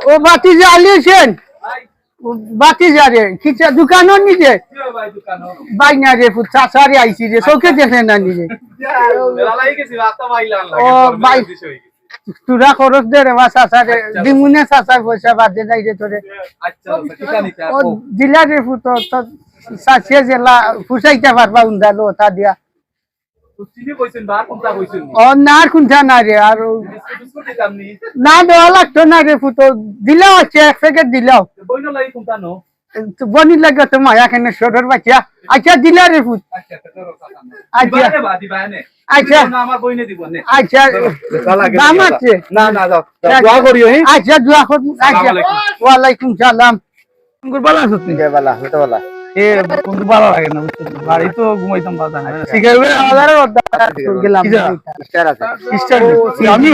ও বাতি জ্বালিয়েছেন বাতি জ্বালে কিটা দোকানও নিজে বাই না রে চাচারে আইছি রে চৌকে দেখে না নিজে ও বাই তুরা খরচ দে রে চাচারে দিমুনে চাচার পয়সা বাদ দে নাই রে তোরে ও দিলা রে ফুটো তো চাচিয়ে জেলা ফুসাইতে পারবা উন্দালো তা দিয়া ও না কোনটা না রে আর না দেওয়া লাগতো না রে ফুটো দিলাও আছে 1 প্যাকেট দিলাও বনি লাগে তো মায়া কেন সদর বাচ্চা আচ্ছা দিলা রে ফুট আচ্ছা আচ্ছা আচ্ছা দাম আছে না না যাও দোয়া করিও আচ্ছা দোয়া কর আচ্ছা ওয়ালাইকুম সালাম ভালো আছো তুমি ভালো হতে ভালো এ কোন ভালো লাগে না বাড়ি তো ঘুমাইতাম বাধা না ঠিক আছে গেলাম স্টার আছে স্টার আমি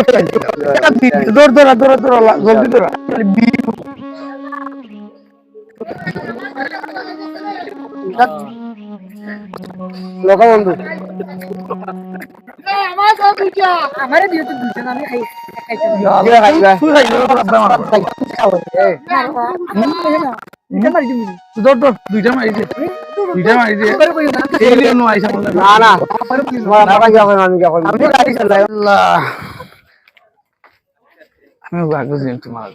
দৌড় দৌড়া দৌড়া দৌড়া জলদি দৌড়া লোকা বন্ধু আমারে দিও তো দুজন আমি খাই দুইটা মারি দে না না আমি ভাগ্য তোমার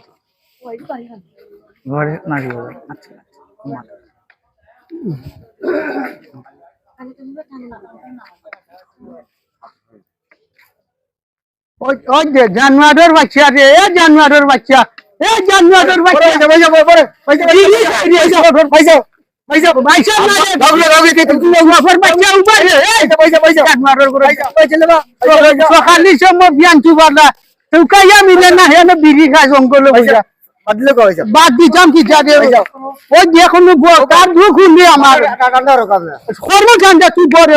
ঘরে নাড়ি আচ্ছা জানুয়ারের বাচ্চা রে জানুয়ারের বাচ্চা জানুয়ারের বাচ্চা সকালি সময় বিয়ান চুবালা কাইয়া মিলে না হেন বিড়ি খায় জঙ্গল বাদ দিতাম কি জাগে ওই যে কোনো কার দুঃখ নেই আমার কর্মকাণ্ডে তুই বরে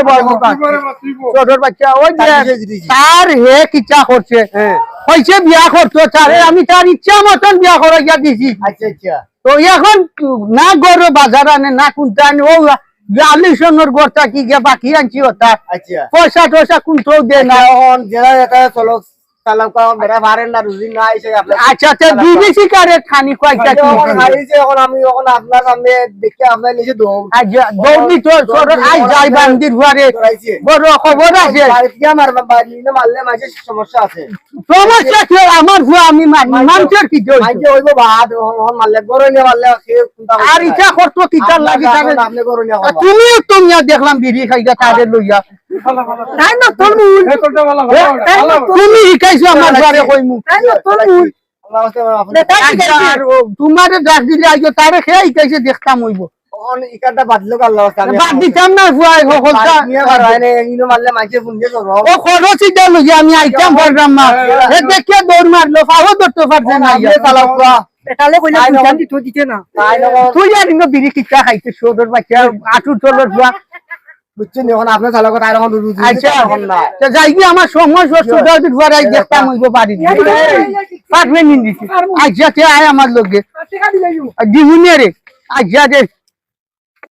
ছোটর বাচ্চা ওই তার হে কিচ্ছা করছে হয়েছে বিয়া করতো তারে আমি তার ইচ্ছা মতন বিয়া করাইয়া দিছি তো এখন না গরো বাজার আনে না কোনটা আনে ও 42 গড়টা কি গে বাকি আনছি ওটা পয়সা টয়সা কোনটাও দে না চলো আচ্ছা বিড়ি সিগারেট খানি কয়টা আমি আপনার সামনে দেখে আপনার নিচে দৌড়ি তো যাই বান্দির ঘরে বড় খবর আছে মারলে মাঝে সমস্যা আছে সমস্যা কি আমার আমি মানুষের কি মারলে গরু নিয়ে মারলে আর ইচ্ছা করতো কি চাল লাগি তুমিও তুমি দেখলাম বিড়ি খাইয়া তাদের লইয়া তাই না তুমি শিকাইছো আমার ঘরে কইমু তোমারে ডাক দিলে আইছো তারে খেয়ে শিকাইছে দেখতাম হইব আমি আইতাম পারলাম না দেখে দৌড় মারলো পাবো ধরতে পারছে না তুই জানি না বিড়ি কিচ্ছা খাইছে সদর বাচ্চা আটুর চলর বুঝছেন এখন আপনার চালা কথা আর আচ্ছা যাই কি আমার সময় দেখতাম হইব বাড়ি পারবেন আচ্ছা তে আয় আমার লোকে দিহুনিয়া রে আচ্ছা